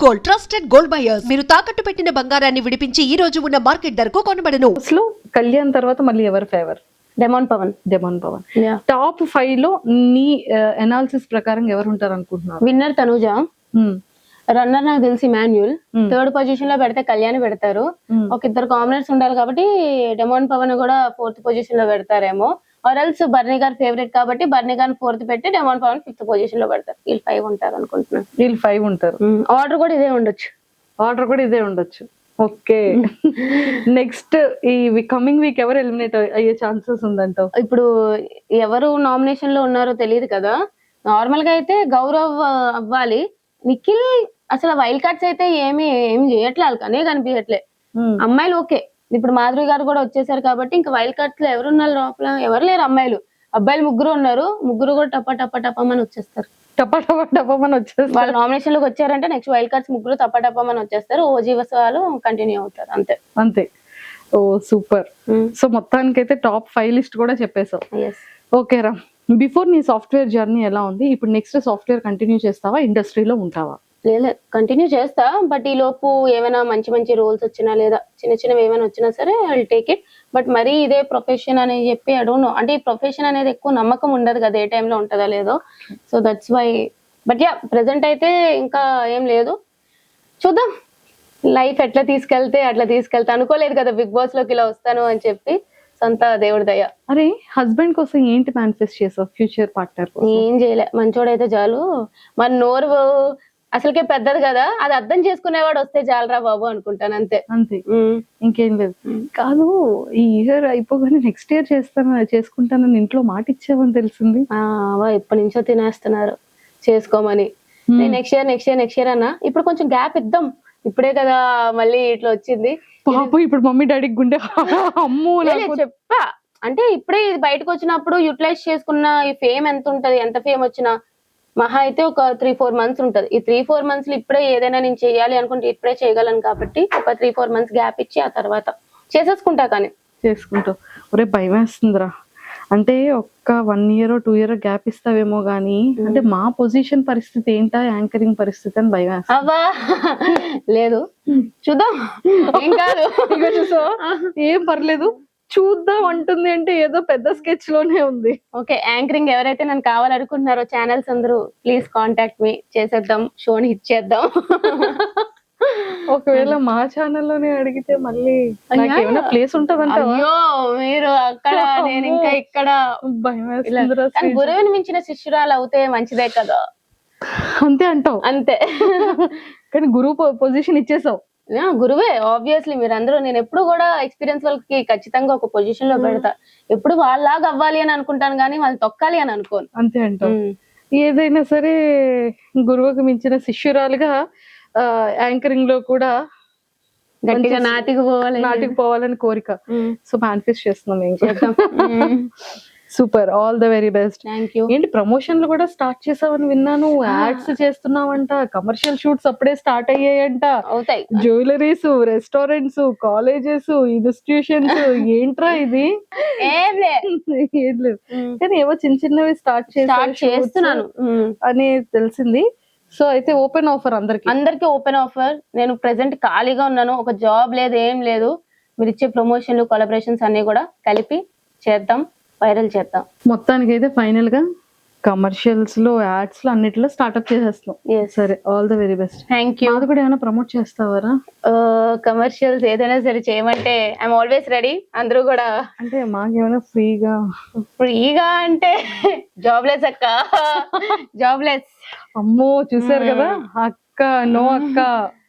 Gold trusted gold buyers మీరు తాకట్టు పెట్టిన బంగారాన్ని విడిపించి ఈ రోజు ఉన్న మార్కెట్ ధరకు కొనబడను. లో కళ్యాణ్ తర్వాత మళ్ళీ ఎవరు ఫేవర్? డెమాన్ పవన్. టాప్ 5 లో నీ అనాలిసిస్ ప్రకారం ఎవరు ఉంటారు అనుకుంటున్నారు? విన్నర్ తనుజ, రన్నర్ నాకు తెలిసి మాన్యుల్, థర్డ్ పొజిషన్ లో పెడితే కళ్యాణ్ పెడతారు. ఒక ఇద్దరు కాంబినేట్స్ ఉండాలి కాబట్టి డెమాన్ పవన్ కూడా 4th పొజిషన్ లో పెడతారేమో. ఆర్ ఎల్స్ బర్నీ గారు ఫేవరెట్ కాబట్టి బర్నీ గారిని 4th పెట్టి డెమాన్ పవన్ 5th పొజిషన్ లో పెడతారు. వీళ్ళు 5 ఉంటారు అనుకుంటున్నాను. వీళ్ళు 5 ఉంటారు. ఆర్డర్ కూడా ఇదే ఉండొచ్చు. ఓకే. నెక్స్ట్ ఈ కమింగ్ వీక్ ఎవరు ఎలిమినేట్ అయ్యే ఛాన్సెస్ ఉందంటావు? ఇప్పుడు ఎవరు నామినేషన్ లో ఉన్నారో తెలియదు కదా. నార్మల్ గా అయితే గౌరవ్ అవ్వాలి. నిఖిల్ అసలు వైల్డ్ కార్డ్స్ అయితే ఏం చేయట్లే, వాళ్ళకనే కనిపించట్లే. అమ్మాయిలు ఓకే, ఇప్పుడు మాధురి గారు కూడా వచ్చేసారు కాబట్టి ఇంకా వైల్డ్ కార్డ్స్ లో ఎవరున్నారు లోపల? ఎవరు లేరు అమ్మాయిలు. అబ్బాయిలు 3 ఉన్నారు. 3 కూడా టపమని వచ్చేస్తారు. టపమని వచ్చేస్తారు. వాళ్ళు నామినేషన్ లోకి వచ్చారంటే నెక్స్ట్ వైల్డ్ కార్డ్స్ 3 టపమని వచ్చేస్తారు. ఓజీవస్ వాళ్ళు కంటిన్యూ అవుతారు. అంతే. ఓ సూపర్. సో మొత్తానికైతే టాప్ 5 లిస్ట్ కూడా చెప్పేసావు. ఓకే రా, బిఫోర్ నీ సాఫ్ట్వేర్ జర్నీ ఎలా ఉంది? ఇప్పుడు నెక్స్ట్ సాఫ్ట్వేర్ కంటిన్యూ చేస్తావా, ఇండస్ట్రీలో ఉంటావా? లేదు, కంటిన్యూ చేస్తా. బట్ ఈ లోపు ఏమైనా మంచి రోల్స్ వచ్చినా లేదా చిన్నవి ఏమైనా వచ్చినా సరే I will take it. But మరీ ఇదే ప్రొఫెషన్ అని చెప్పి ఐ డోంట్ నో. అంటే ఈ ప్రొఫెషన్ అనేది ఎక్కువ నమ్మకం ఉండదు కదా, ఏ టైంలో ఉంటుందో లేదో. So that's why. But yeah, present అయితే ఇంకా ఏం లేదు. చూద్దాం లైఫ్ ఎట్లా తీసుకెళ్తే అట్లా తీసుకెళ్తా. అనుకోలేదు కదా బిగ్ బాస్ లోకి ఇలా వస్తాను అని చెప్పి. సొంత దేవుడి దయ. అరే, హస్బెండ్ కోసం ఏంటి మేనిఫెస్ట్ చేసావు? ఫ్యూచర్ పార్ట్నర్ ఏం చేయలే, మంచోడైతే చాలు. మన నోరు అసలుకే పెద్దది కదా, అది అర్థం చేసుకునేవాడు వస్తే చాలరా బాబు అనుకుంటాను. అంతే. ఇంకేం లేదు. కాదు, ఈ ఇయర్ అయిపోగానే నెక్స్ట్ ఇయర్ చేసుకుంటానని ఇంట్లో మాట ఇచ్చావని తెలిసింది. ఎప్పటి నుంచో తినేస్తున్నారు చేసుకోమని. నెక్స్ట్ ఇయర్ అన్నా. ఇప్పుడు కొంచెం గ్యాప్ ఇద్దాం, ఇప్పుడే కదా మళ్ళీ ఇట్లా వచ్చింది. పాపం ఇప్పుడు మమ్మీ డాడీకి గుండె అమ్మో చెప్పా. అంటే ఇప్పుడే ఇది బయటకు వచ్చినప్పుడు యూటిలైజ్ చేసుకున్న ఈ ఫేమ్ ఎంత ఉంటది, ఎంత ఫేమ్ వచ్చినా మహా అయితే ఒక 3-4 months ఉంటది. ఈ 3-4 months లో ఇప్పుడే ఏదైనా నేను చేయాలి అనుకుంటే ఇప్పుడే చేయగలను కాబట్టి ఒక 3-4 months గ్యాప్ ఇచ్చి ఆ తర్వాత చేసేసుకుంటా. కానీ చేసుకుంటావు. ఒరే భయం వేస్తుందిరా. అంటే ఒక్క 1 year 2 year గ్యాప్ ఇస్తావేమో గానీ, అంటే మా పొజిషన్ పరిస్థితి ఏంటా, యాంకరింగ్ పరిస్థితి అని భయం వేస్తా. అవ్వా లేదు, చూద్దాం. ఏం కాదు, ఏం పర్లేదు, చూద్దాం అంటుంది అంటే ఏదో పెద్ద స్కెచ్ లోనే ఉంది. ఓకే, యాంకరింగ్ ఎవరైతే నన్ను కావాలనుకుంటున్నారో ఛానల్స్ అందరూ ప్లీజ్ కాంటాక్ట్ మీ, చేసేద్దాం, షోని హిట్ చేద్దాం. ఒకవేళ మా ఛానల్లోనే అడిగితే మళ్ళీ ఏమైనా ప్లేస్ ఉంటదంట? అయ్యో, మీరు అక్కడ నేను ఇంకా ఇక్కడ. భయం వేస్తుందిరా. గురువుని మించిన శిష్యురాలు అవుతే మంచిదే కదా. అంతే అంటావు? అంతే. కానీ గురువు పొజిషన్ ఇచ్చేసావు. గురువే ఆబ్వియస్లీ. మీరందరూ, నేను ఎప్పుడు కూడా ఎక్స్పీరియన్స్ వాళ్ళకి ఖచ్చితంగా ఒక పొజిషన్ లో పెడతా. ఎప్పుడు వాళ్ళలాగా అవ్వాలి అని అనుకుంటాను కానీ వాళ్ళు తొక్కాలి అని అనుకోను. అంతే అంటావు. ఏదైనా సరే గురువుకి మించిన శిష్యురాలుగా యాంకరింగ్ లో కూడా గట్టిగా నాటికి కోరిక. సో మేనిఫెస్ట్ చేస్తున్నాం. Super, all the very best. Thank you. ఏంటి ప్రమోషన్లు కూడా స్టార్ట్ చేసావని విన్నాను, యాడ్స్ చేస్తున్నావంట, కమర్షియల్ షూట్స్ అప్పుడే స్టార్ట్ అయ్యాయంట. అవుతాయి. జ్యువెలరీస్, రెస్టారెంట్స్, కాలేజెస్, ఇన్స్టిట్యూషన్స్, ఏంట్రా ఇది? ఏం లేదు కానీ ఏవో చిన్నవి స్టార్ట్ చేస్తున్నాను అని తెలిసింది. సో అయితే ఓపెన్ ఆఫర్ అందరికి ఓపెన్ ఆఫర్. నేను ప్రెసెంట్ ఖాళీగా ఉన్నాను, ఒక జాబ్ లేదు, ఏం లేదు. మీరు ఇచ్చే ప్రమోషన్లు, కొలాబరేషన్స్ అన్ని కూడా కలిపి చేద్దాం, వైరల్ చేద్దాం. మొత్తానికి అయితే ఫైనల్ గా కమర్షియల్స్ లో, యాడ్స్ లో, అన్నిట్లో స్టార్ట్అప్ చేసేస్తాం. సరే, all the very best. Thank you. అది కూడా ఏమైనా ప్రమోట్ చేస్తావారా? కమర్షియల్స్ ఏదైనా సరే చేయమంటే ఐఎమ్ ఆల్వేస్ రెడీ. అందరూ కూడా. అంటే మాకేమైనా ఫ్రీగా అంటే జాబ్లెస్ అక్క, జాబ్లెస్. అమ్మో, చూసారు కదా అక్క, నో అక్క.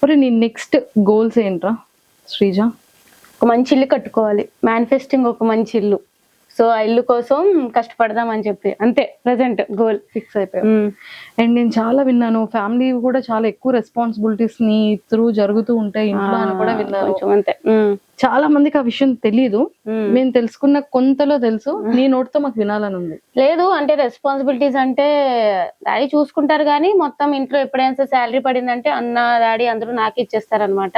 మరి నీ నెక్స్ట్ గోల్స్ ఏంట్రా శ్రీజ? ఒక మంచి ఇల్లు కట్టుకోవాలి, మేనిఫెస్టింగ్ ఒక మంచి ఇల్లు. సో ఆ ఇల్లు కోసం కష్టపడదాం అని చెప్పి, అంతే ప్రెసెంట్ గోల్ ఫిక్స్ అయిపోయాం. అండ్ నేను చాలా విన్నాను, ఫ్యామిలీ కూడా చాలా ఎక్కువ రెస్పాన్సిబిలిటీస్ ని త్రూ జరుగుతూ ఉంటాయి ఇంట్లో అని కూడా విన్నాను. అంతే. చాలా మందికి ఆ విషయం తెలియదు. మేము తెలుసుకున్న కొంతలో తెలుసు, నీ నోటితో మాకు వినాలని ఉంది. లేదు అంటే రెస్పాన్సిబిలిటీస్ అంటే డాడీ చూసుకుంటారు కానీ మొత్తం ఇంట్లో ఎప్పుడైనా శాలరీ పడిందంటే అన్న, డాడీ అందరూ నాకే ఇచ్చేస్తారనమాట.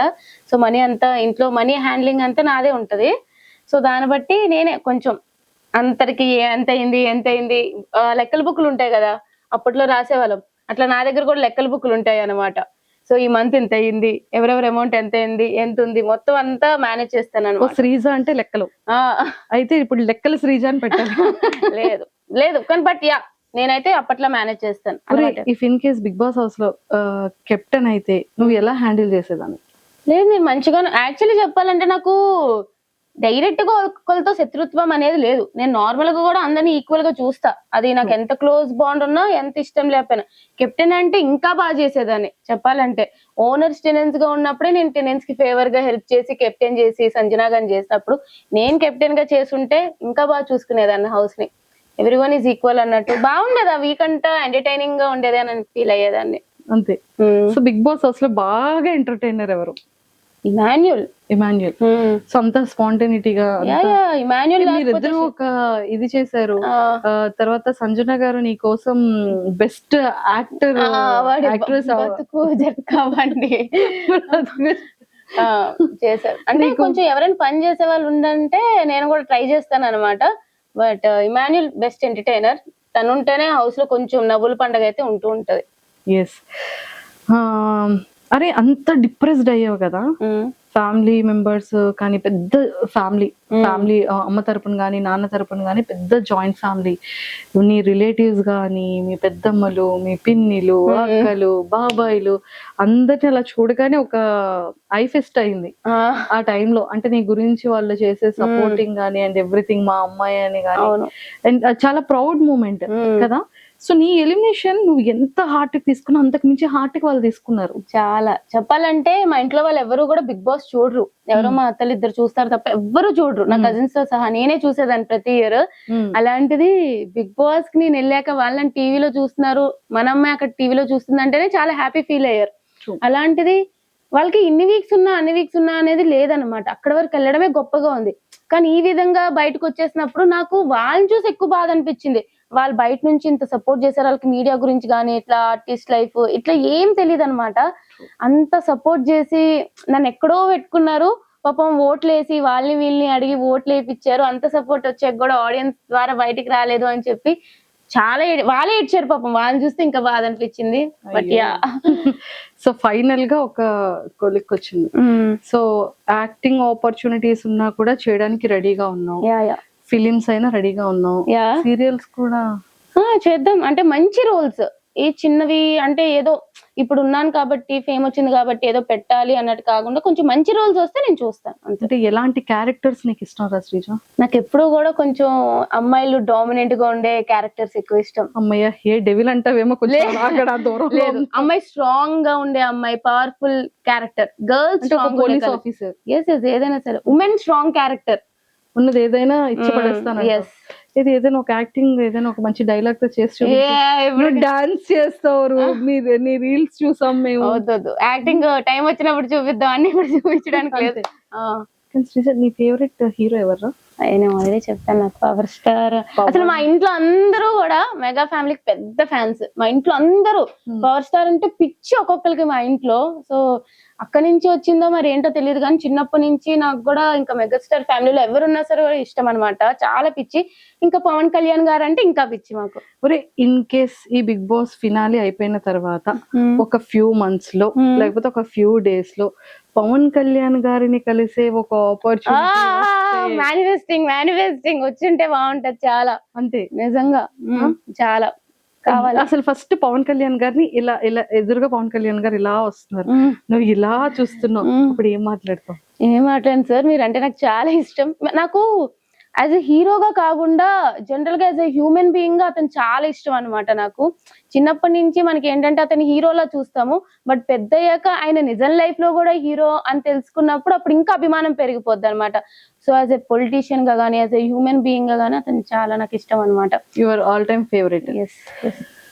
సో మనీ అంతా ఇంట్లో, మనీ హ్యాండ్లింగ్ అంతా నాదే ఉంటది. సో దాన్ని బట్టి నేనే కొంచెం అంతరికి ఎంత అయింది లెక్కల బుక్లు ఉంటాయి కదా, అప్పట్లో రాసేవాళ్ళం. అట్లా నా దగ్గర కూడా లెక్కల బుక్లు ఉంటాయి అన్నమాట. సో ఈ మంత్ ఎంత అయింది, ఎవరెవరి అమౌంట్ ఎంత అయింది, ఎంత ఉంది, మొత్తం అంతా మేనేజ్ చేస్తాను ఓ అనమాట. శ్రీజ అంటే లెక్కలు, అయితే ఇప్పుడు లెక్కలు శ్రీజ అని పెట్టాలి. లేదు లేదు కానీ బట్ యా నేనైతే అప్పట్లో మేనేజ్ చేస్తాను. If in case Bigg Boss house లో కెప్టెన్ అయితే నువ్వు ఎలా హ్యాండిల్ చేసేదాన్ని? లేదు నేను మంచిగా యాక్చువల్లీ చెప్పాలంటే నాకు డైరెక్ట్ గా ఒకరితో శత్రుత్వం అనేది లేదు. నేను నార్మల్ గా కూడా అందరినీ ఈక్వల్ గా చూస్తా. అది నాకు ఎంత క్లోజ్ బాండ్ ఉన్నా, ఎంత ఇష్టం లేకపోయినా. కెప్టెన్ అంటే ఇంకా బాగా చేసేదాన్ని చెప్పాలంటే. ఓనర్స్ టెనెన్స్ గా ఉన్నప్పుడే నేను టెనెన్స్ కి ఫేవర్ గా హెల్ప్ చేసి కెప్టెన్ చేసి సంజనా గాని చేసినప్పుడు నేను కెప్టెన్ గా చేసుంటే ఇంకా బాగా చూసుకునేదాన్ని హౌస్ ని. ఎవ్రీ వన్ ఈజ్ ఈక్వల్ అన్నట్టు బాగుండేది. ఆ వీక్ అంతా ఎంటర్టైనింగ్ గా ఉండేది అని ఫీల్ అయ్యేదాన్ని. అంతే. సో బిగ్ బాస్ హౌస్ లో బాగా ఎంటర్టైనర్ ఎవరు? ఇమాన్యుల్. సో అంత స్పాంటేనిటీగా ఇమాన్యుల్ మీరిద్దరు ఒక ఇది చేశారు. తర్వాత సంజన గారు నీ కోసం బెస్ట్ యాక్టర్ యాక్ట్రెస్ చేశారు. అంటే కొంచెం ఎవరైనా పని చేసే వాళ్ళు ఉండంటే నేను కూడా ట్రై చేస్తాను అనమాట. But Emmanuel best entertainer. తను ఉంటేనే హౌస్ లో కొంచెం నవ్వుల పండుగ అయితే ఉంటూ ఉంటది. ఎస్. అరే అంత డిప్రెస్డ్ అయ్యావు కదా, ఫ్యామిలీ మెంబర్స్ కానీ పెద్ద ఫ్యామిలీ అమ్మ తరపున కానీ నాన్న తరపున కానీ పెద్ద జాయింట్ ఫ్యామిలీ, నీ రిలేటివ్స్ కానీ మీ పెద్దమ్మలు మీ పిన్నిలు అక్కలు బాబాయిలు అందరిని అలా చూడగానే ఒక ఐ ఫెస్ట్ అయింది ఆ టైంలో. అంటే నీ గురించి వాళ్ళు చేసే సపోర్టింగ్ కానీ అండ్ ఎవ్రీథింగ్ మా అమ్మాయి అని కానీ, అండ్ చాలా ప్రౌడ్ మూమెంట్ కదా. సో నీ ఎలిమినేషన్ నువ్వు ఎంత హార్ట్ కి తీసుకున్నా అంతకు మించి హార్ట్ కి వాళ్ళు తీసుకున్నారు. చాలా చెప్పాలంటే మా ఇంట్లో వాళ్ళు ఎవరు కూడా బిగ్ బాస్ చూడరు. ఎవరో మా అత్తలు ఇద్దరు చూస్తారు తప్ప ఎవ్వరు చూడరు. నా కజిన్స్ తో సహా నేనే చూసేదాన్ని ప్రతి ఇయర్. అలాంటిది బిగ్ బాస్ కి నేను వెళ్ళాక వాళ్ళని టీవీలో చూస్తున్నారు, మన అమ్మాయి అక్కడ టీవీలో చూస్తుంది అంటేనే చాలా హ్యాపీ ఫీల్ అయ్యారు. అలాంటిది వాళ్ళకి అన్ని వీక్స్ ఉన్నా అనేది లేదనమాట. అక్కడ వరకు వెళ్ళడమే గొప్పగా ఉంది. కానీ ఈ విధంగా బయటకు వచ్చేసినప్పుడు నాకు వాళ్ళని చూసి ఎక్కువ బాధ అనిపించింది. వాళ్ళు బయట నుంచి ఇంత సపోర్ట్ చేశారు. వాళ్ళకి మీడియా గురించి కానీ ఇట్లా ఆర్టిస్ట్ లైఫ్ ఇట్లా ఏం తెలియదు అనమాట. అంత సపోర్ట్ చేసి నన్ను ఎక్కడో పెట్టుకున్నారు. పాపం ఓట్లు వేసి వాళ్ళని వీళ్ళని అడిగి ఓట్లు వేయించారు. అంత సపోర్ట్ వచ్చాక కూడా ఆడియన్స్ ద్వారా బయటికి రాలేదు అని చెప్పి చాలా వాళ్ళే ఏడ్చారు పాపం. వాళ్ళని చూస్తే ఇంకా బాధ అనిపించింది. బట్ యా సో ఫైనల్ గా ఒక కొలిక్ వచ్చింది. సో యాక్టింగ్ ఆపర్చునిటీస్ ఉన్నా కూడా చేయడానికి రెడీగా ఉన్నావు. ఫిలిమ్స్ అయినా రెడీగా ఉన్నావు. సీరియల్స్ కూడా చేద్దాం అంటే మంచి రోల్స్ ఏ చిన్నవి అంటే ఏదో ఇప్పుడు ఉన్నాను కాబట్టి ఫేమ్ వచ్చింది కాబట్టి ఏదో పెట్టాలి అన్నట్టు కాకుండా కొంచెం మంచి రోల్స్ వస్తే నేను చూస్తాను. అంటే ఎలాంటి క్యారెక్టర్స్ నీకు ఇష్టం రా శ్రీజ? నాకు ఎప్పుడు కూడా కొంచెం అమ్మాయిలు డామినెంట్ గా ఉండే క్యారెక్టర్స్ ఎక్కువ ఇష్టం. అమ్మాయి ఏ డెవిల్ అంటావేమో కొంచెం లేదు, అమ్మాయి స్ట్రాంగ్ గా ఉండే అమ్మాయి, powerful character. Girls police officer ఏదైనా సరే ఉమెన్ స్ట్రాంగ్ క్యారెక్టర్ ఉన్నది ఏదైనా ఇచ్చి పడేస్తాను. ఇది ఏదైనా ఒక యాక్టింగ్ ఏదైనా ఒక మంచి డైలాగ్ తో చేసి డాన్స్ చేస్తారు. నీ రీల్స్ చూసాం మేము. యాక్టింగ్ టైం వచ్చినప్పుడు చూపిద్దాం అని ఇప్పుడు చూపించడానికి లేదు. నీ ఫేవరెట్ హీరో ఎవరు? నేను ఆల్రెడీ చెప్పాను, నాకు పవర్ స్టార్. అసలు మా ఇంట్లో అందరూ కూడా మెగా ఫ్యామిలీకి పెద్ద ఫ్యాన్స్. మా ఇంట్లో అందరూ పవర్ స్టార్ అంటే పిచ్చి ఒక్కొక్కరికి మా ఇంట్లో. సో అక్కడి నుంచి వచ్చిందో మరి ఏంటో తెలియదు కానీ చిన్నప్పటి నుంచి నాకు కూడా ఇంకా మెగాస్టార్ ఫ్యామిలీలో ఎవరున్నా సరే ఇష్టం అనమాట. చాలా పిచ్చి. ఇంకా పవన్ కళ్యాణ్ గారు అంటే ఇంకా పిచ్చి మాకు. ఒరే ఇన్ కేస్ ఈ బిగ్ బాస్ ఫినాలి అయిపోయిన తర్వాత ఒక ఫ్యూ మంత్స్ లో లేకపోతే ఒక ఫ్యూ డేస్ లో పవన్ కళ్యాణ్ గారిని కలిసే ఒక ఆపర్చునిటీ, మేనిఫెస్టింగ్ వచ్చింటే బాగుంటది చాలా. అంతే నిజంగా చాలా కావాలి. అసలు ఫస్ట్ పవన్ కళ్యాణ్ గారిని ఇలా ఇలా ఎదురుగా పవన్ కళ్యాణ్ గారు ఇలా వస్తున్నారు, నువ్వు ఇలా చూస్తున్నావు, ఇప్పుడు ఏం మాట్లాడతావు? ఏం మాట్లాడండి సార్, మీరంటే నాకు చాలా ఇష్టం. నాకు యాజ్ ఎ హీరోగా కాకుండా జనరల్ గా యాజ్ ఎ హ్యూమన్ బీయింగ్ గా అతను చాలా ఇష్టం అనమాట. నాకు చిన్నప్పటి నుంచి మనకి ఏంటంటే అతని హీరోలా చూస్తాము, బట్ పెద్ద అయ్యాక ఆయన నిజం లైఫ్ లో కూడా హీరో అని తెలుసుకున్నప్పుడు అప్పుడు ఇంకా అభిమానం పెరిగిపోద్ది అనమాట. సో యాజ్ ఎ పొలిటీషియన్ గా గానీ యాజ్ ఎ హ్యూమన్ బీయింగ్ గా గానీ అతను చాలా నాకు ఇష్టం అనమాట. Your all time favourite. Yes.